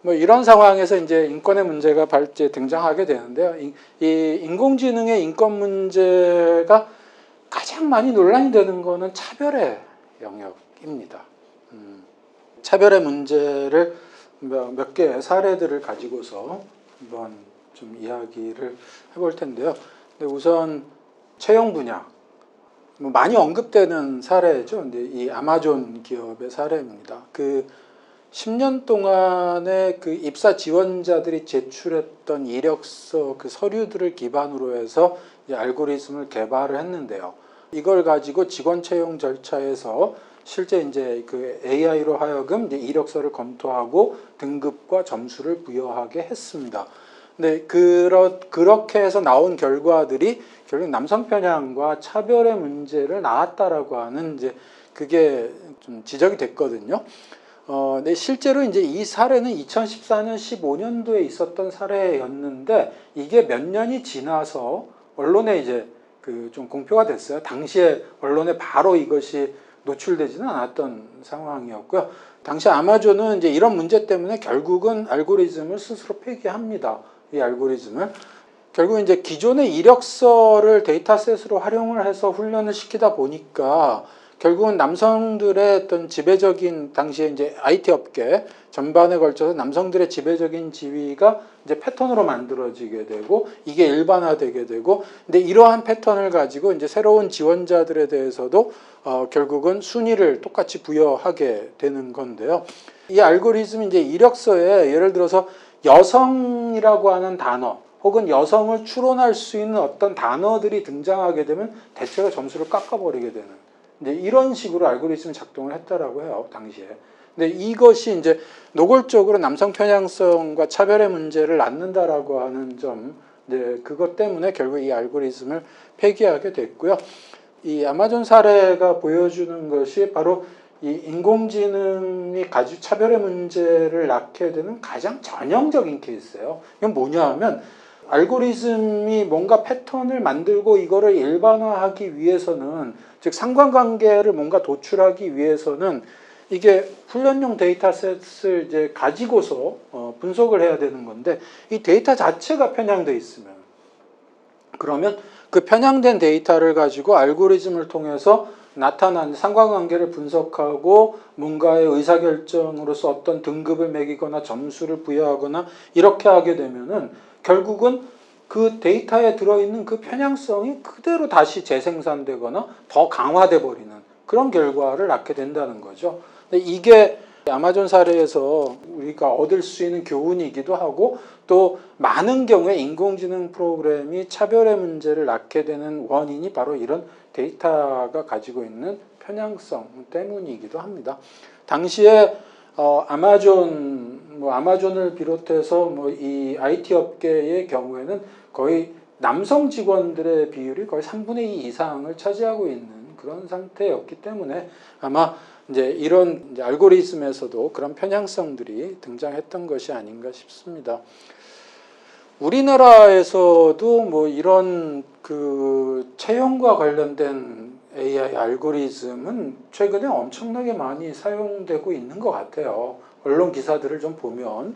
뭐 이런 상황에서 이제 인권의 문제가 등장하게 되는데요. 이 인공지능의 인권 문제가 가장 많이 논란이 되는 거는 차별의 영역입니다. 차별의 문제를 몇 개의 사례들을 가지고서 한번 좀 이야기를 해볼 텐데요. 근데 우선 채용 분야, 뭐 많이 언급되는 사례죠. 근데 이 아마존 기업의 사례입니다. 그 10년 동안에 그 입사 지원자들이 제출했던 이력서 그 서류들을 기반으로 해서 이제 알고리즘을 개발을 했는데요. 이걸 가지고 직원 채용 절차에서 실제 이제 그 AI로 하여금 이제 이력서를 검토하고 등급과 점수를 부여하게 했습니다. 근데 그렇게 해서 나온 결과들이 결국 남성 편향과 차별의 문제를 낳았다라고 하는 이제 그게 좀 지적이 됐거든요. 근데 실제로 이제 이 사례는 2014년, 15년도에 있었던 사례였는데 이게 몇 년이 지나서 언론에 이제 그 좀 공표가 됐어요. 당시에 언론에 바로 이것이 노출되지는 않았던 상황이었고요. 당시 아마존은 이제 이런 문제 때문에 결국은 알고리즘을 스스로 폐기합니다. 이 알고리즘을. 결국 이제 기존의 이력서를 데이터셋으로 활용을 해서 훈련을 시키다 보니까 결국은 남성들의 어떤 지배적인 당시에 이제 IT 업계 전반에 걸쳐서 남성들의 지배적인 지위가 이제 패턴으로 만들어지게 되고 이게 일반화되게 되고 근데 이러한 패턴을 가지고 이제 새로운 지원자들에 대해서도 결국은 순위를 똑같이 부여하게 되는 건데요. 이 알고리즘이 이제 이력서에 예를 들어서 여성이라고 하는 단어 혹은 여성을 추론할 수 있는 어떤 단어들이 등장하게 되면 대체로 점수를 깎아버리게 되는 이제 이런 식으로 알고리즘이 작동을 했다라고 해요, 당시에. 근데 이것이 이제 노골적으로 남성 편향성과 차별의 문제를 낳는다라고 하는 점, 이제 그것 때문에 결국 이 알고리즘을 폐기하게 됐고요. 이 아마존 사례가 보여주는 것이 바로 이 인공지능이 가지고 차별의 문제를 낳게 되는 가장 전형적인 케이스예요. 이건 뭐냐 하면 알고리즘이 뭔가 패턴을 만들고 이거를 일반화하기 위해서는 즉 상관관계를 뭔가 도출하기 위해서는 이게 훈련용 데이터셋을 이제 가지고서 분석을 해야 되는 건데 이 데이터 자체가 편향돼 있으면 그러면 그 편향된 데이터를 가지고 알고리즘을 통해서 나타난 상관관계를 분석하고 뭔가의 의사결정으로서 어떤 등급을 매기거나 점수를 부여하거나 이렇게 하게 되면은 결국은 그 데이터에 들어있는 그 편향성이 그대로 다시 재생산되거나 더 강화돼 버리는 그런 결과를 낳게 된다는 거죠. 근데 이게 아마존 사례에서 우리가 얻을 수 있는 교훈이기도 하고 또 많은 경우에 인공지능 프로그램이 차별의 문제를 낳게 되는 원인이 바로 이런 데이터가 가지고 있는 편향성 때문이기도 합니다. 당시에 아마존을 비롯해서 이 IT 업계의 경우에는 거의 남성 직원들의 비율이 거의 3분의 2 이상을 차지하고 있는 그런 상태였기 때문에 아마 이제 이런 이제 알고리즘에서도 그런 편향성들이 등장했던 것이 아닌가 싶습니다. 우리나라에서도 뭐 이런 그 채용과 관련된 AI 알고리즘은 최근에 엄청나게 많이 사용되고 있는 것 같아요. 언론 기사들을 좀 보면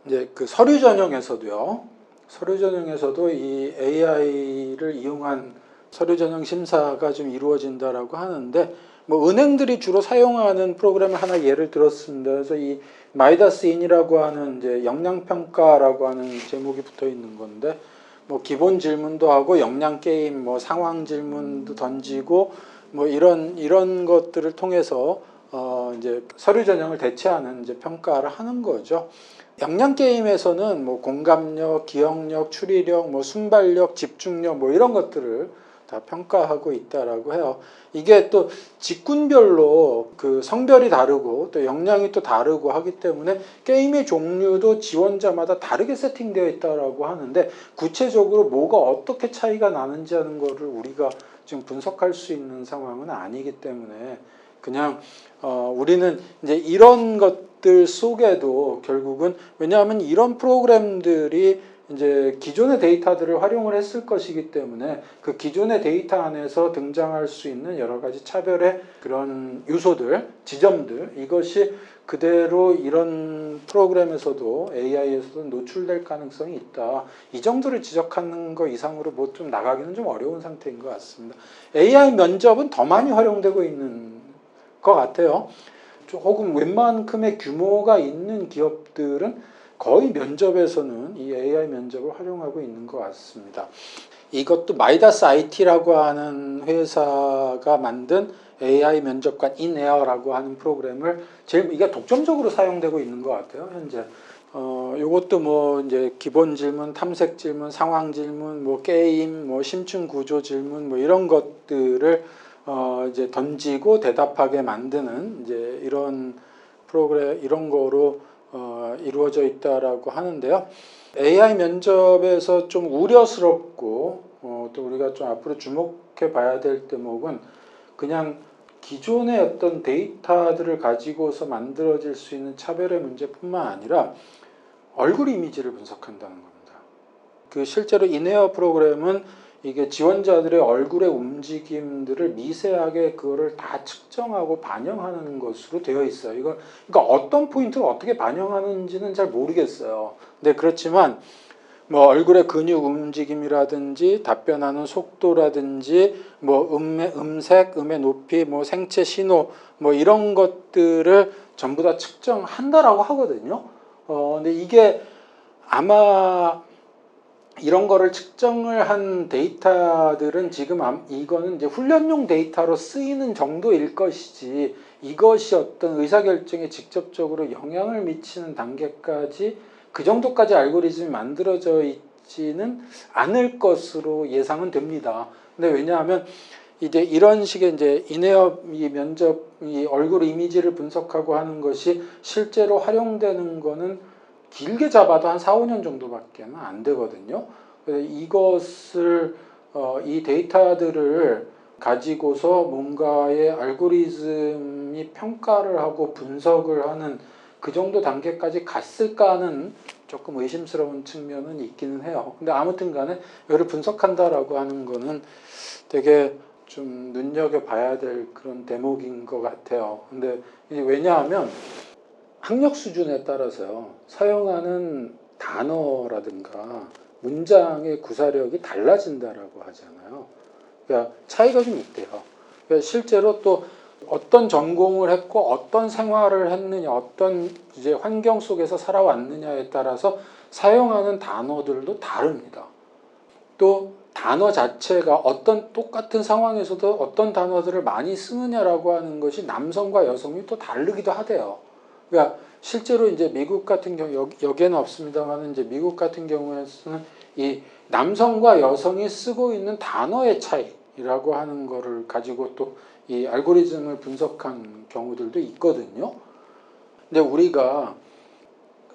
이제 그 서류 전형에서도요. 서류 전형에서도 이 AI를 이용한 서류 전형 심사가 좀 이루어진다라고 하는데 뭐 은행들이 주로 사용하는 프로그램을 하나 예를 들었습니다. 그래서 이 마이다스인이라고 하는 이제 역량 평가라고 하는 제목이 붙어 있는 건데 뭐 기본 질문도 하고 역량 게임, 뭐 상황 질문도 던지고 뭐 이런 것들을 통해서 이제 서류 전형을 대체하는 이제 평가를 하는 거죠. 역량 게임에서는 뭐 공감력, 기억력, 추리력, 뭐 순발력, 집중력 뭐 이런 것들을 다 평가하고 있다라고 해요. 이게 또 직군별로 그 성별이 다르고 또 역량이 또 다르고 하기 때문에 게임의 종류도 지원자마다 다르게 세팅되어 있다라고 하는데 구체적으로 뭐가 어떻게 차이가 나는지 하는 거를 우리가 지금 분석할 수 있는 상황은 아니기 때문에 그냥 우리는 이제 이런 것들 속에도 결국은 왜냐하면 이런 프로그램들이 이제 기존의 데이터들을 활용을 했을 것이기 때문에 그 기존의 데이터 안에서 등장할 수 있는 여러 가지 차별의 그런 요소들, 지점들 이것이 그대로 이런 프로그램에서도 AI에서도 노출될 가능성이 있다. 이 정도를 지적하는 거 이상으로 뭐 좀 나가기는 좀 어려운 상태인 것 같습니다. AI 면접은 더 많이 활용되고 있는 것 같아요. 혹은 웬만큼의 규모가 있는 기업들은 거의 면접에서는 이 AI 면접을 활용하고 있는 것 같습니다. 이것도 마이다스 IT라고 하는 회사가 만든 AI 면접관 인에어라고 하는 프로그램을 이게 독점적으로 사용되고 있는 것 같아요, 현재. 요것도 뭐 이제 기본 질문, 탐색 질문, 상황 질문, 뭐 게임, 뭐 심층 구조 질문, 뭐 이런 것들을 이제 던지고 대답하게 만드는 이제 이런 프로그램, 이런 거로 이루어져 있다라고 하는데요. AI 면접에서 좀 우려스럽고 또 우리가 좀 앞으로 주목해 봐야 될 대목은 그냥 기존의 어떤 데이터들을 가지고서 만들어질 수 있는 차별의 문제뿐만 아니라 얼굴 이미지를 분석한다는 겁니다. 그 실제로 인에어 프로그램은 이게 지원자들의 얼굴의 움직임들을 미세하게 그거를 다 측정하고 반영하는 것으로 되어 있어요. 그러니까 어떤 포인트를 어떻게 반영하는지는 잘 모르겠어요. 근데 그렇지만 뭐 얼굴의 근육 움직임이라든지 답변하는 속도라든지 뭐 음색, 음의 높이, 뭐 생체 신호 뭐 이런 것들을 전부 다 측정한다라고 하거든요. 근데 이게 아마 이런 거를 측정을 한 데이터들은 지금 이거는 이제 훈련용 데이터로 쓰이는 정도일 것이지 이것이 어떤 의사결정에 직접적으로 영향을 미치는 단계까지 그 정도까지 알고리즘이 만들어져 있지는 않을 것으로 예상은 됩니다. 근데 왜냐하면 이제 이런 식의 이제 인에어 이 면접 이 얼굴 이미지를 분석하고 하는 것이 실제로 활용되는 거는 길게 잡아도 한 4, 5년 정도밖에 안 되거든요. 그래서 이것을 이 데이터들을 가지고서 뭔가의 알고리즘이 평가를 하고 분석을 하는 그 정도 단계까지 갔을까 하는 조금 의심스러운 측면은 있기는 해요. 근데 아무튼 간에 이거를 분석한다라고 하는 거는 되게 좀 눈여겨봐야 될 그런 대목인 것 같아요. 근데 왜냐하면 학력 수준에 따라서요, 사용하는 단어라든가 문장의 구사력이 달라진다라고 하잖아요. 그러니까 차이가 좀 있대요. 그러니까 실제로 또 어떤 전공을 했고 어떤 생활을 했느냐, 어떤 이제 환경 속에서 살아왔느냐에 따라서 사용하는 단어들도 다릅니다. 또 단어 자체가 어떤 똑같은 상황에서도 어떤 단어들을 많이 쓰느냐라고 하는 것이 남성과 여성이 또 다르기도 하대요. 그러니까 실제로 이제 미국 같은 경우 여기에는 없습니다만 이제 미국 같은 경우에는 이 남성과 여성이 쓰고 있는 단어의 차이라고 하는 거를 가지고 또 이 알고리즘을 분석한 경우들도 있거든요. 근데 우리가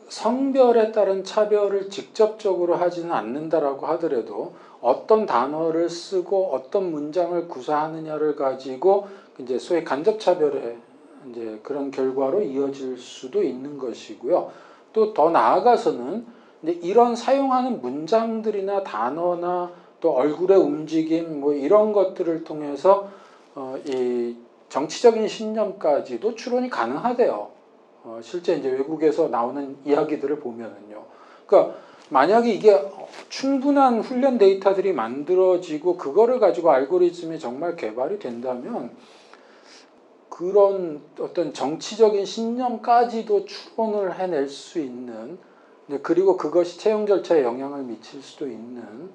성별에 따른 차별을 직접적으로 하지는 않는다라고 하더라도 어떤 단어를 쓰고 어떤 문장을 구사하느냐를 가지고 이제 소위 간접 차별의 이제 그런 결과로 이어질 수도 있는 것이고요. 또 더 나아가서는 이제 이런 사용하는 문장들이나 단어나 또 얼굴의 움직임 뭐 이런 것들을 통해서 이 정치적인 신념까지도 추론이 가능하대요. 실제 이제 외국에서 나오는 이야기들을 보면은요. 그러니까 만약에 이게 충분한 훈련 데이터들이 만들어지고 그거를 가지고 알고리즘이 정말 개발이 된다면 그런 어떤 정치적인 신념까지도 추론을 해낼 수 있는, 그리고 그것이 채용 절차에 영향을 미칠 수도 있는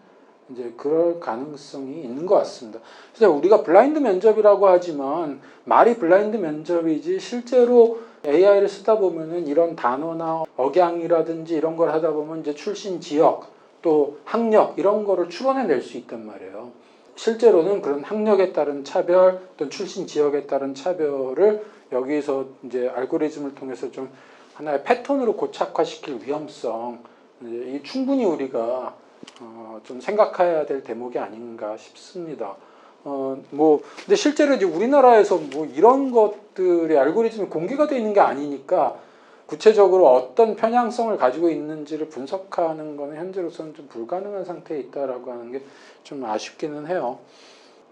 이제 그럴 가능성이 있는 것 같습니다. 그래서 우리가 블라인드 면접이라고 하지만 말이 블라인드 면접이지 실제로 AI를 쓰다 보면은 이런 단어나 억양이라든지 이런 걸 하다 보면 이제 출신 지역 또 학력 이런 거를 추론해낼 수 있단 말이에요. 실제로는 그런 학력에 따른 차별 또 출신 지역에 따른 차별을 여기서 이제 알고리즘을 통해서 좀 하나의 패턴으로 고착화시킬 위험성, 이 충분히 우리가 좀 생각해야 될 대목이 아닌가 싶습니다. 근데 실제로 이제 우리나라에서 뭐 이런 것들의 알고리즘이 공개가 되어 있는 게 아니니까 구체적으로 어떤 편향성을 가지고 있는지를 분석하는 것은 현재로서는 좀 불가능한 상태에 있다라고 하는 게 좀 아쉽기는 해요.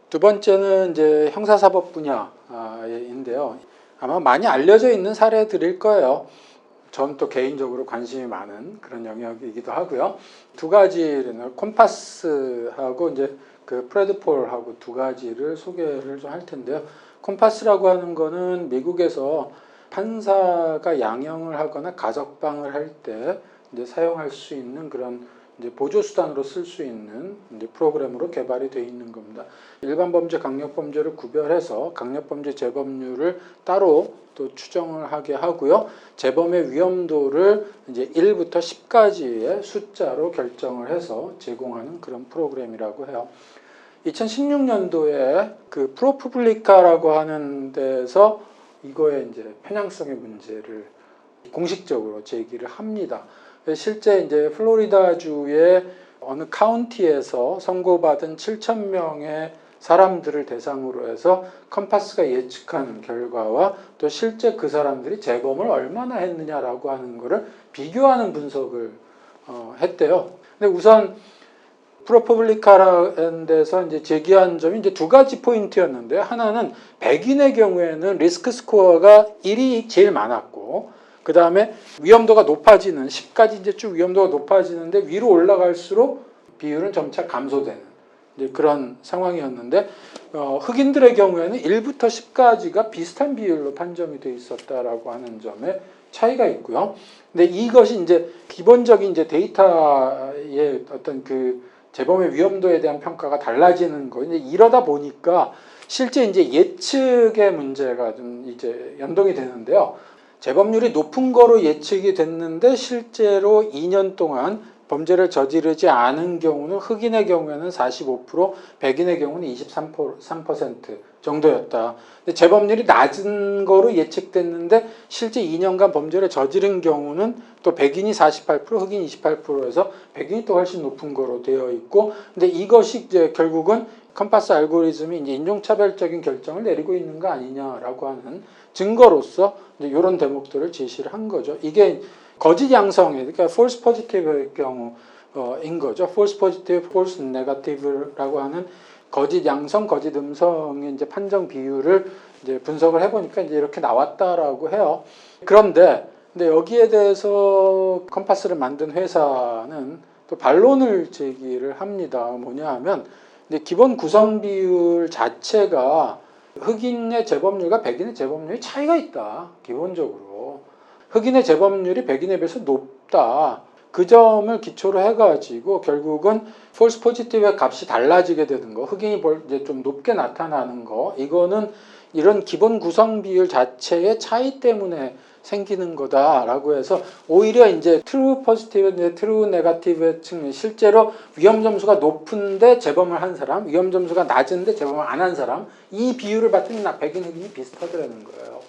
두 번째는 이제 형사사법 분야인데요. 아마 많이 알려져 있는 사례들일 거예요. 전 또 개인적으로 관심이 많은 그런 영역이기도 하고요. 두 가지는 콤파스하고 이제 그 프레드폴하고 두 가지를 소개를 좀 할 텐데요. 콤파스라고 하는 거는 미국에서 판사가 양형을 하거나 가석방을 할 때 이제 사용할 수 있는 그런 이제 보조 수단으로 쓸 수 있는 이제 프로그램으로 개발이 되어 있는 겁니다. 일반 범죄, 강력 범죄를 구별해서 강력 범죄 재범률을 따로 또 추정을 하게 하고요. 재범의 위험도를 이제 1부터 10까지의 숫자로 결정을 해서 제공하는 그런 프로그램이라고 해요. 2016년도에 그 프로푸블리카라고 하는 데서 이거의 이제 편향성의 문제를 공식적으로 제기를 합니다. 실제 이제 플로리다주의 어느 카운티에서 선고받은 7,000명의 사람들을 대상으로 해서 컴파스가 예측하는 결과와 또 실제 그 사람들이 재범을 얼마나 했느냐라고 하는 것을 비교하는 분석을 했대요. 근데 우선 프로퍼블리카라는 데서 이제 제기한 점이 이제 두 가지 포인트였는데, 하나는 백인의 경우에는 리스크 스코어가 1이 제일 많았고, 그 다음에 위험도가 높아지는 10까지 이제 쭉 위험도가 높아지는데 위로 올라갈수록 비율은 점차 감소되는 이제 그런 상황이었는데, 흑인들의 경우에는 1부터 10까지가 비슷한 비율로 판정이 돼 있었다라고 하는 점에 차이가 있고요. 근데 이것이 이제 기본적인 이제 데이터의 어떤 그 재범의 위험도에 대한 평가가 달라지는 거. 이제 이러다 보니까 실제 이제 예측의 문제가 좀 이제 연동이 되는데요. 재범률이 높은 거로 예측이 됐는데 실제로 2년 동안 범죄를 저지르지 않은 경우는 흑인의 경우에는 45%, 백인의 경우는 23% 정도였다. 근데 재범률이 낮은 거로 예측됐는데 실제 2년간 범죄를 저지른 경우는 또 백인이 48%, 흑인이 28%에서 백인이 또 훨씬 높은 거로 되어 있고, 근데 이것이 이제 결국은 컴파스 알고리즘이 이제 인종차별적인 결정을 내리고 있는 거 아니냐라고 하는 증거로서 이제 이런 대목들을 제시를 한 거죠. 이게 거짓 양성의, 그러니까 false positive의 경우인 거죠. false positive, false negative라고 하는 거짓 양성, 거짓 음성의 이제 판정 비율을 이제 분석을 해보니까 이제 이렇게 나왔다라고 해요. 그런데 근데 여기에 대해서 컴파스를 만든 회사는 또 반론을 제기를 합니다. 뭐냐 하면 근데 기본 구성 비율 자체가 흑인의 재범률과 백인의 재범률이 차이가 있다. 기본적으로. 흑인의 재범률이 백인에 비해서 높다. 그 점을 기초로 해가지고 결국은 false positive의 값이 달라지게 되는 거, 흑인이 이제 좀 높게 나타나는 거, 이거는 이런 기본 구성 비율 자체의 차이 때문에 생기는 거다라고 해서 오히려 이제 true positive, true negative의 측면, 실제로 위험 점수가 높은데 재범을 한 사람, 위험 점수가 낮은데 재범을 안 한 사람, 이 비율을 봤더니 백인 흑인이 비슷하더라는 거예요.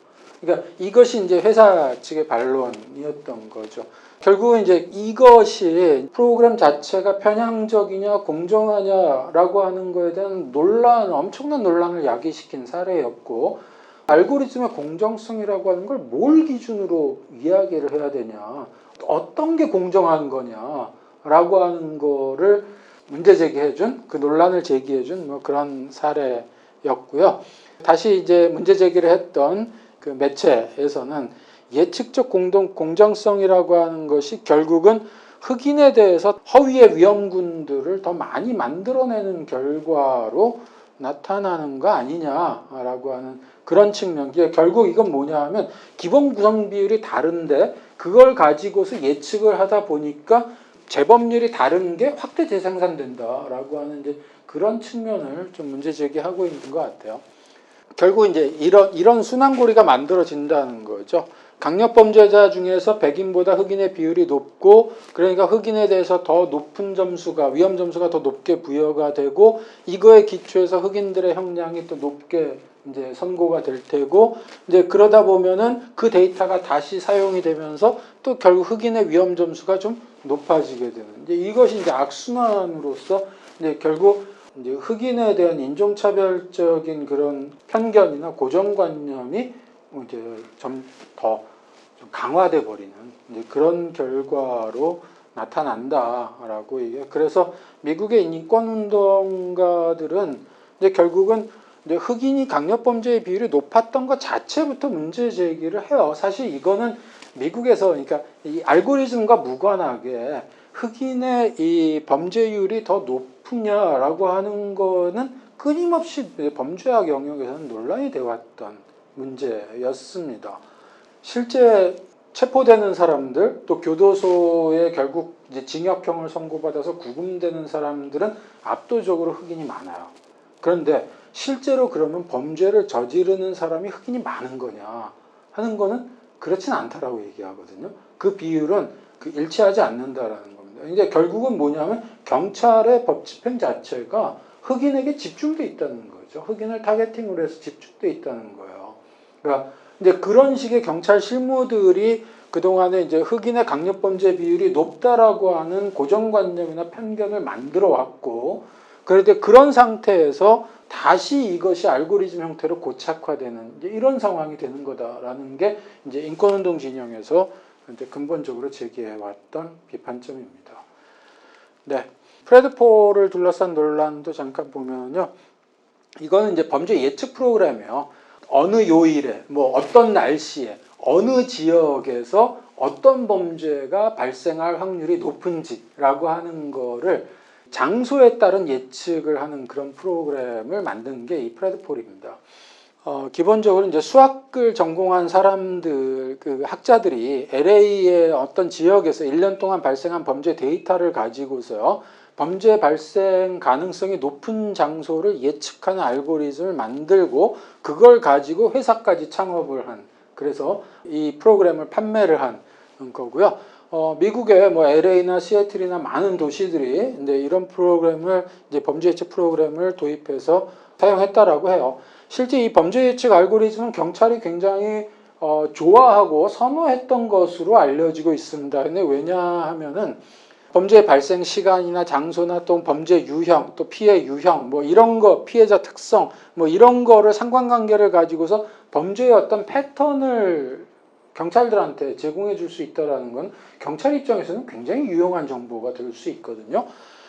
그러니까 이것이 이제 회사 측의 반론이었던 거죠. 결국은 이제 이것이 프로그램 자체가 편향적이냐 공정하냐라고 하는 거에 대한 엄청난 논란을 야기시킨 사례였고, 알고리즘의 공정성이라고 하는 걸 뭘 기준으로 이야기를 해야 되냐, 어떤 게 공정한 거냐라고 하는 거를 문제 제기해준, 그 논란을 제기해준 뭐 그런 사례였고요. 다시 이제 문제 제기를 했던 그 매체에서는 예측적 공정성이라고 하는 것이 결국은 흑인에 대해서 허위의 위험군들을 더 많이 만들어내는 결과로 나타나는 거 아니냐라고 하는 그런 측면. 결국 이건 뭐냐 하면 기본 구성 비율이 다른데 그걸 가지고서 예측을 하다 보니까 재범률이 다른 게 확대 재생산된다라고 하는 이제 그런 측면을 좀 문제 제기하고 있는 것 같아요. 결국 이제 이런 순환고리가 만들어진다는 거죠. 강력범죄자 중에서 백인보다 흑인의 비율이 높고, 그러니까 흑인에 대해서 더 높은 점수가, 위험 점수가 더 높게 부여가 되고, 이거에 기초해서 흑인들의 형량이 또 높게 이제 선고가 될 테고, 이제 그러다 보면은 그 데이터가 다시 사용이 되면서 또 결국 흑인의 위험 점수가 좀 높아지게 되는, 이제 이것이 이제 악순환으로서 이제 결국 이제 흑인에 대한 인종차별적인 그런 편견이나 고정관념이 이제 좀 더 강화돼 버리는 이제 그런 결과로 나타난다라고 그래서 미국의 인권운동가들은 이제 결국은 이제 흑인이 강력범죄의 비율이 높았던 것 자체부터 문제 제기를 해요. 사실 이거는 미국에서 그러니까 이 알고리즘과 무관하게 흑인의 이 범죄율이 더 높으냐라고 하는 거는 끊임없이 범죄학 영역에서는 논란이 되어 왔던 문제였습니다. 실제 체포되는 사람들, 또 교도소에 결국 이제 징역형을 선고받아서 구금되는 사람들은 압도적으로 흑인이 많아요. 그런데 실제로 그러면 범죄를 저지르는 사람이 흑인이 많은 거냐 하는 거는 그렇진 않다라고 얘기하거든요. 그 비율은 일치하지 않는다라는 겁니다. 이제 결국은 뭐냐면 경찰의 법 집행 자체가 흑인에게 집중돼 있다는 거죠. 흑인을 타겟팅으로 해서 집중돼 있다는 거예요. 그러니까 이제 그런 식의 경찰 실무들이 그동안에 이제 흑인의 강력범죄 비율이 높다라고 하는 고정관념이나 편견을 만들어 왔고, 그런데 그런 상태에서 다시 이것이 알고리즘 형태로 고착화되는 이제 이런 상황이 되는 거다라는 게 이제 인권운동 진영에서 이제 근본적으로 제기해왔던 비판점입니다. 네, 프레드포를 둘러싼 논란도 잠깐 보면요, 이거는 이제 범죄 예측 프로그램이에요. 어느 요일에, 뭐 어떤 날씨에, 어느 지역에서 어떤 범죄가 발생할 확률이 높은지라고 하는 거를 장소에 따른 예측을 하는 그런 프로그램을 만든 게 이 프레드폴입니다. 기본적으로 이제 수학을 전공한 사람들, 그 학자들이 LA의 어떤 지역에서 1년 동안 발생한 범죄 데이터를 가지고서 범죄 발생 가능성이 높은 장소를 예측하는 알고리즘을 만들고 그걸 가지고 회사까지 창업을 한, 그래서 이 프로그램을 판매를 한 거고요. 미국의 뭐 LA나 시애틀이나 많은 도시들이 이제 이런 프로그램을 이제 범죄 예측 프로그램을 도입해서 사용했다라고 해요. 실제 이 범죄 예측 알고리즘은 경찰이 굉장히 좋아하고 선호했던 것으로 알려지고 있습니다. 근데 왜냐하면은 범죄 발생 시간이나 장소나 또 범죄 유형, 또 피해 유형, 뭐 이런 거, 피해자 특성, 뭐 이런 거를 상관관계를 가지고서 범죄의 어떤 패턴을 경찰들한테 제공해 줄 수 있다는 건 경찰 입장에서는 굉장히 유용한 정보가 될 수 있거든요.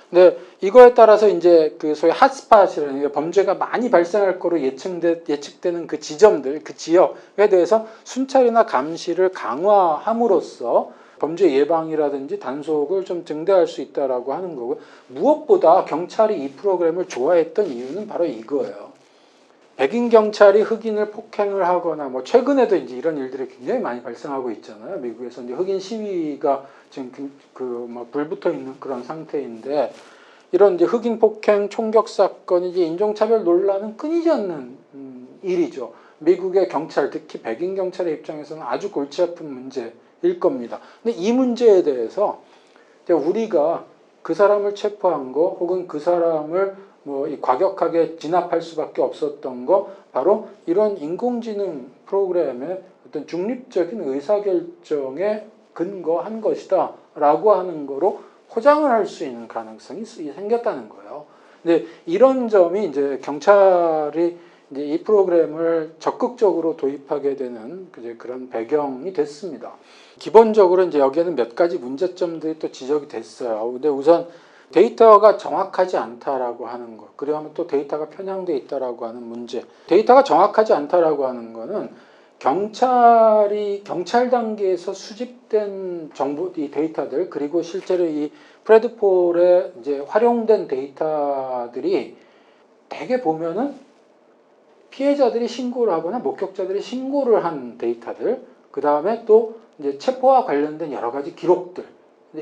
근데 이거에 따라서 이제 그 소위 핫스팟이라는 범죄가 많이 발생할 거로 예측되는 그 지점들, 그 지역에 대해서 순찰이나 감시를 강화함으로써 범죄 예방이라든지 단속을 좀 증대할 수 있다라고 하는 거고, 무엇보다 경찰이 이 프로그램을 좋아했던 이유는 바로 이거예요. 백인 경찰이 흑인을 폭행을 하거나 뭐 최근에도 이제 이런 일들이 굉장히 많이 발생하고 있잖아요. 미국에서 이제 흑인 시위가 지금 뭐 불붙어 있는 그런 상태인데, 이런 이제 흑인 폭행 총격 사건이 이제 인종차별 논란은 끊이지 않는 일이죠. 미국의 경찰, 특히 백인 경찰의 입장에서는 아주 골치 아픈 문제일 겁니다. 근데 이 문제에 대해서 우리가 그 사람을 체포한 거 혹은 그 사람을 뭐 과격하게 진압할 수밖에 없었던 거 바로 이런 인공지능 프로그램의 어떤 중립적인 의사결정에 근거한 것이다 라고 하는 거로 포장을 할 수 있는 가능성이 생겼다는 거예요. 근데 이런 점이 이제 경찰이 이제 이 프로그램을 적극적으로 도입하게 되는 그런 배경이 됐습니다. 기본적으로 이제 여기에는 몇 가지 문제점들이 또 지적이 됐어요. 근데 우선 데이터가 정확하지 않다라고 하는 것, 그리고 또 데이터가 편향돼 있다라고 하는 문제. 데이터가 정확하지 않다라고 하는 거는 경찰 단계에서 수집된 정보, 이 데이터들, 그리고 실제로 이 프레드폴에 이제 활용된 데이터들이 대개 보면은 피해자들이 신고를 하거나 목격자들이 신고를 한 데이터들, 그 다음에 또 이제 체포와 관련된 여러 가지 기록들,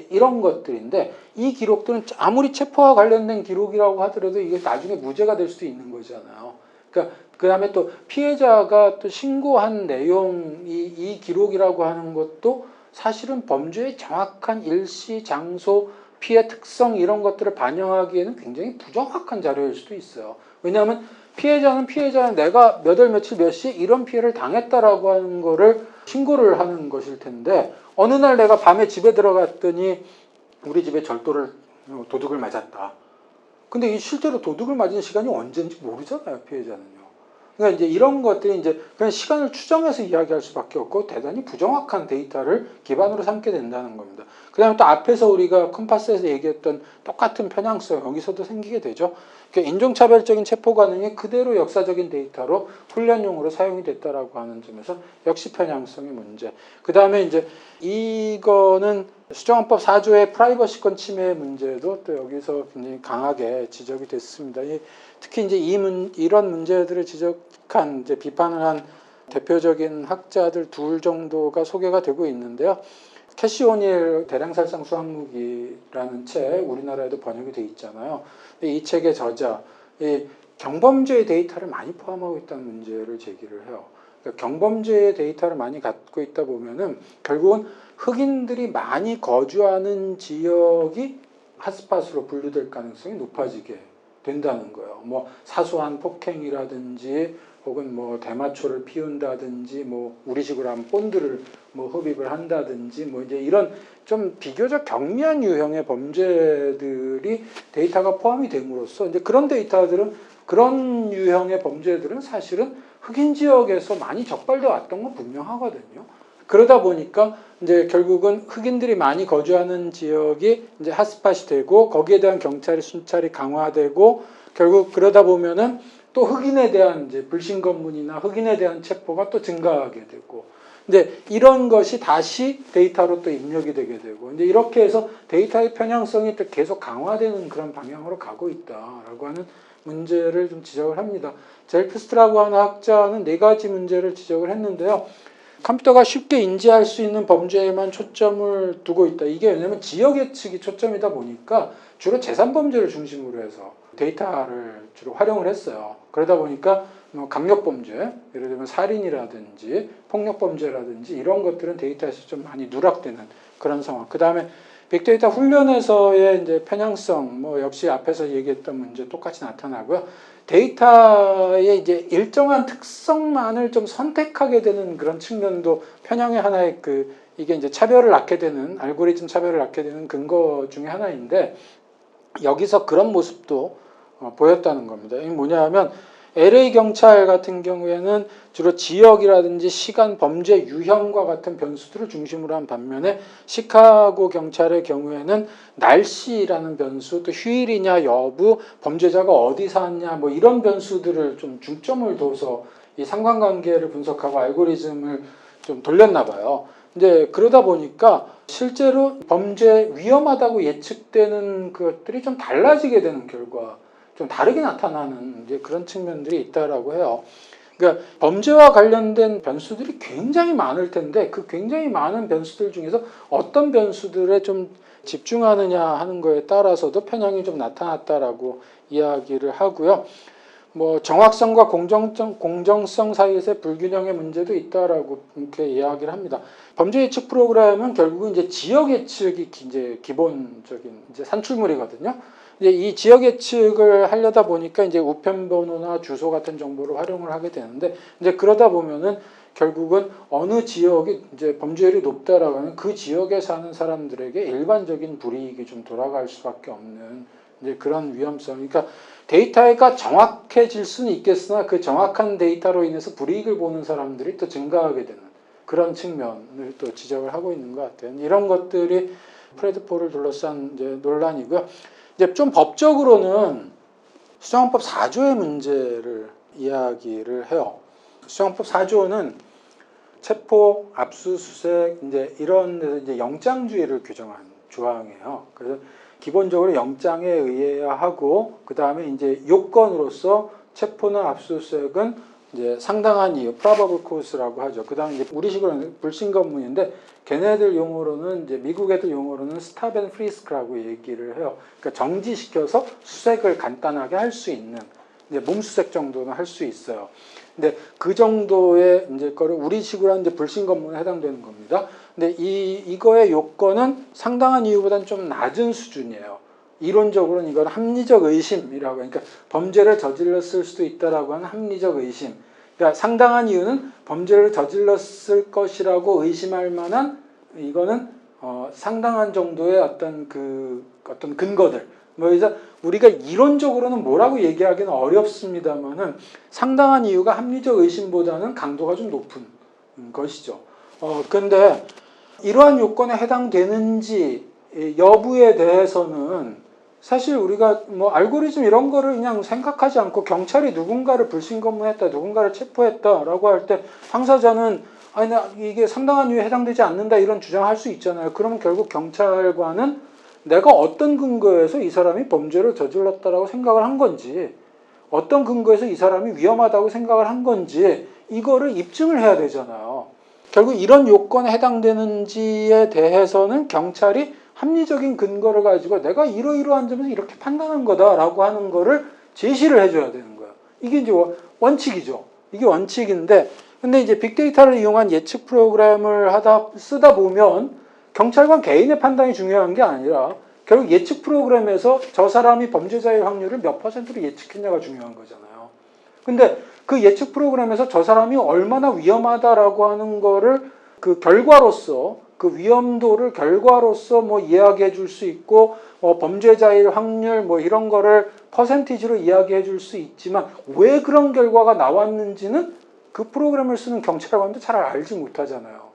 이런 것들인데, 이 기록들은 아무리 체포와 관련된 기록이라고 하더라도 이게 나중에 무죄가 될 수도 있는 거잖아요. 그러니까 그 다음에 또 피해자가 또 신고한 내용이 이 기록이라고 하는 것도 사실은 범죄의 정확한 일시, 장소, 피해 특성 이런 것들을 반영하기에는 굉장히 부정확한 자료일 수도 있어요. 왜냐하면 피해자는 내가 몇 월 며칠 몇 시에 이런 피해를 당했다라고 하는 거를 신고를 하는 것일 텐데, 어느 날 내가 밤에 집에 들어갔더니 우리 집에 도둑을 맞았다. 근데 이 실제로 도둑을 맞은 시간이 언제인지 모르잖아요, 피해자는요. 그러니까 이제 이런 것들이 이제 그냥 시간을 추정해서 이야기할 수밖에 없고 대단히 부정확한 데이터를 기반으로 삼게 된다는 겁니다. 그다음에 또 앞에서 우리가 컴파스에서 얘기했던 똑같은 편향성 여기서도 생기게 되죠. 그러니까 인종차별적인 체포 가능이 그대로 역사적인 데이터로 훈련용으로 사용이 됐다라고 하는 점에서 역시 편향성의 문제. 그다음에 이제 이거는 수정헌법 4조의 프라이버시권 침해 문제도 또 여기서 굉장히 강하게 지적이 됐습니다. 특히 이제 이런 문제들을 지적한 이제 비판을 한 대표적인 학자들 둘 정도가 소개가 되고 있는데요. 캐시 오닐 대량살상 수학무기라는 책 우리나라에도 번역이 돼 있잖아요. 이 책의 저자 경범죄의 데이터를 많이 포함하고 있다는 문제를 제기를 해요. 그러니까 경범죄의 데이터를 많이 갖고 있다 보면은 결국은 흑인들이 많이 거주하는 지역이 핫스팟으로 분류될 가능성이 높아지게 된다는 거예요. 뭐 사소한 폭행이라든지 혹은 뭐 대마초를 피운다든지 뭐 우리식으로 하면 본드를 뭐 흡입을 한다든지 뭐 이제 이런 좀 비교적 경미한 유형의 범죄들이 데이터가 포함이 됨으로써 이제 그런 데이터들은 그런 유형의 범죄들은 사실은 흑인 지역에서 많이 적발돼 왔던 건 분명하거든요. 그러다 보니까 이제 결국은 흑인들이 많이 거주하는 지역이 이제 핫스팟이 되고 거기에 대한 경찰의 순찰이 강화되고 결국 그러다 보면은 또 흑인에 대한 이제 불신검문이나 흑인에 대한 체포가 또 증가하게 되고, 근데 이런 것이 다시 데이터로 또 입력이 되게 되고, 이제 이렇게 해서 데이터의 편향성이 또 계속 강화되는 그런 방향으로 가고 있다라고 하는 문제를 좀 지적을 합니다. 젤프스트라고 하는 학자는 4가지 문제를 지적을 했는데요. 컴퓨터가 쉽게 인지할 수 있는 범죄에만 초점을 두고 있다. 이게 왜냐하면 지역 예측이 초점이다 보니까 주로 재산범죄를 중심으로 해서 데이터를 주로 활용을 했어요. 그러다 보니까 뭐 강력범죄, 예를 들면 살인이라든지 폭력범죄라든지 이런 것들은 데이터에서 좀 많이 누락되는 그런 상황. 그 다음에 빅데이터 훈련에서의 이제 편향성, 뭐 역시 앞에서 얘기했던 문제 똑같이 나타나고요. 데이터의 이제 일정한 특성만을 좀 선택하게 되는 그런 측면도 편향의 하나의 이게 이제 차별을 낳게 되는, 알고리즘 차별을 낳게 되는 근거 중에 하나인데, 여기서 그런 모습도 보였다는 겁니다. 이게 뭐냐 하면 LA 경찰 같은 경우에는 주로 지역이라든지 시간, 범죄 유형과 같은 변수들을 중심으로 한 반면에 시카고 경찰의 경우에는 날씨라는 변수, 또 휴일이냐 여부, 범죄자가 어디 사냐 뭐 이런 변수들을 좀 중점을 둬서 이 상관관계를 분석하고 알고리즘을 좀 돌렸나 봐요. 이제 그러다 보니까 실제로 범죄 위험하다고 예측되는 것들이 좀 달라지게 되는 결과, 좀 다르게 나타나는 이제 그런 측면들이 있다라고 해요. 그러니까 범죄와 관련된 변수들이 굉장히 많을 텐데 그 굉장히 많은 변수들 중에서 어떤 변수들에 좀 집중하느냐 하는 거에 따라서도 편향이 좀 나타났다라고 이야기를 하고요. 뭐 정확성과 공정성 사이에서의 불균형의 문제도 있다라고 이렇게 이야기를 합니다. 범죄 예측 프로그램은 결국은 이제 지역 예측이 이제 기본적인 이제 산출물이거든요. 이제 이 지역 예측을 하려다 보니까 이제 우편번호나 주소 같은 정보를 활용을 하게 되는데, 이제 그러다 보면은 결국은 어느 지역이 이제 범죄율이 높다라고 하면 그 지역에 사는 사람들에게 일반적인 불이익이 좀 돌아갈 수밖에 없는 이제 그런 위험성. 그러니까 데이터가 정확해질 수는 있겠으나 그 정확한 데이터로 인해서 불이익을 보는 사람들이 또 증가하게 되는 그런 측면을 또 지적을 하고 있는 것 같아요. 이런 것들이 프레드포를 둘러싼 이제 논란이고요. 이제 좀 법적으로는 수정헌법 4조의 문제를 이야기를 해요. 수정헌법 4조는 체포, 압수수색 이제 이런 데서 이제 영장주의를 규정한 조항이에요. 그래서 기본적으로 영장에 의해야 하고, 그 다음에 이제 요건으로서 체포나 압수수색은 이제 상당한 이유, probable cause라고 하죠. 그 다음에 이제 우리식으로는 불신검문인데, 걔네들 용어로는 이제 미국 애들 용어로는 stop and frisk라고 얘기를 해요. 그러니까 정지시켜서 수색을 간단하게 할 수 있는, 이제 몸수색 정도는 할 수 있어요. 근데 그 정도의 이제 거를 우리식으로 하는 이제 불신검문에 해당되는 겁니다. 근데 이거의 요건은 상당한 이유보다는 좀 낮은 수준이에요. 이론적으로는 이건 합리적 의심이라고, 그러니까 범죄를 저질렀을 수도 있다라고 하는 합리적 의심. 그러니까 상당한 이유는 범죄를 저질렀을 것이라고 의심할 만한, 이거는 상당한 정도의 어떤 근거들. 뭐 그래서 우리가 이론적으로는 뭐라고 얘기하기는 어렵습니다만은 상당한 이유가 합리적 의심보다는 강도가 좀 높은 것이죠. 근데 이러한 요건에 해당되는지 여부에 대해서는 사실 우리가 뭐 알고리즘 이런 거를 그냥 생각하지 않고 경찰이 누군가를 불신검문했다, 누군가를 체포했다라고 할 때 당사자는 아니 나 이게 상당한 이유에 해당되지 않는다 이런 주장할 수 있잖아요. 그러면 결국 경찰관은 내가 어떤 근거에서 이 사람이 범죄를 저질렀다라고 생각을 한 건지, 어떤 근거에서 이 사람이 위험하다고 생각을 한 건지 이거를 입증을 해야 되잖아요. 결국 이런 요건에 해당되는지에 대해서는 경찰이 합리적인 근거를 가지고 내가 이러이러한 점에서 이렇게 판단한 거다라고 하는 거를 제시를 해줘야 되는 거예요. 이게 이제 원칙이죠. 이게 원칙인데, 근데 이제 빅데이터를 이용한 예측 프로그램을 쓰다 보면 경찰관 개인의 판단이 중요한 게 아니라 결국 예측 프로그램에서 저 사람이 범죄자의 확률을 몇 %로 예측했냐가 중요한 거잖아요. 근데 그 예측 프로그램에서 저 사람이 얼마나 위험하다라고 하는 거를 그 결과로서, 그 위험도를 결과로서 뭐 이야기해 줄 수 있고, 범죄자의 확률 뭐 이런 거를 퍼센티지로 이야기해 줄 수 있지만 왜 그런 결과가 나왔는지는 그 프로그램을 쓰는 경찰관도 잘 알지 못하잖아요.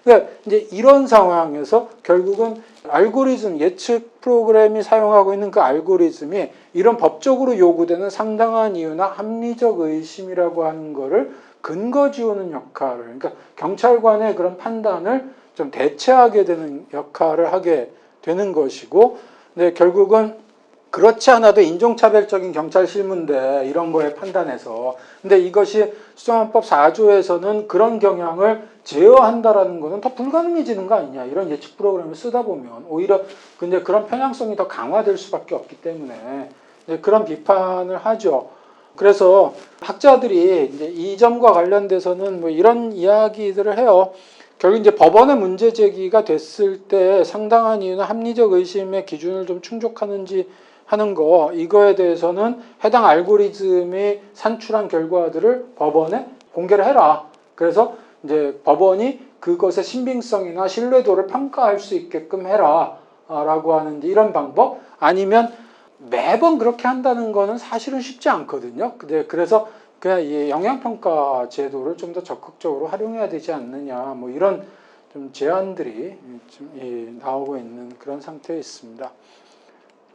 그러니까 이제 이런 상황에서 결국은 알고리즘, 예측 프로그램이 사용하고 있는 그 알고리즘이 이런 법적으로 요구되는 상당한 이유나 합리적 의심이라고 하는 거를 근거 지우는 역할을, 그러니까 경찰관의 그런 판단을 좀 대체하게 되는 역할을 하게 되는 것이고, 근데 결국은 그렇지 않아도 인종차별적인 경찰 실무인데 이런 거에 판단해서, 근데 이것이 수정헌법 4조에서는 그런 경향을 제어한다라는 것은 더 불가능해지는 거 아니냐, 이런 예측 프로그램을 쓰다 보면 오히려 근데 그런 편향성이 더 강화될 수밖에 없기 때문에 그런 비판을 하죠. 그래서 학자들이 이제 이 점과 관련돼서는 뭐 이런 이야기들을 해요. 결국 이제 법원의 문제 제기가 됐을 때 상당한 이유는 합리적 의심의 기준을 좀 충족하는지 하는 거, 이거에 대해서는 해당 알고리즘이 산출한 결과들을 법원에 공개를 해라. 그래서 이제 법원이 그것의 신빙성이나 신뢰도를 평가할 수 있게끔 해라 라고 하는 이런 방법, 아니면 매번 그렇게 한다는 거는 사실은 쉽지 않거든요. 그래서 그냥 이 영향평가 제도를 좀 더 적극적으로 활용해야 되지 않느냐, 뭐 이런 좀 제안들이 좀 나오고 있는 그런 상태에 있습니다.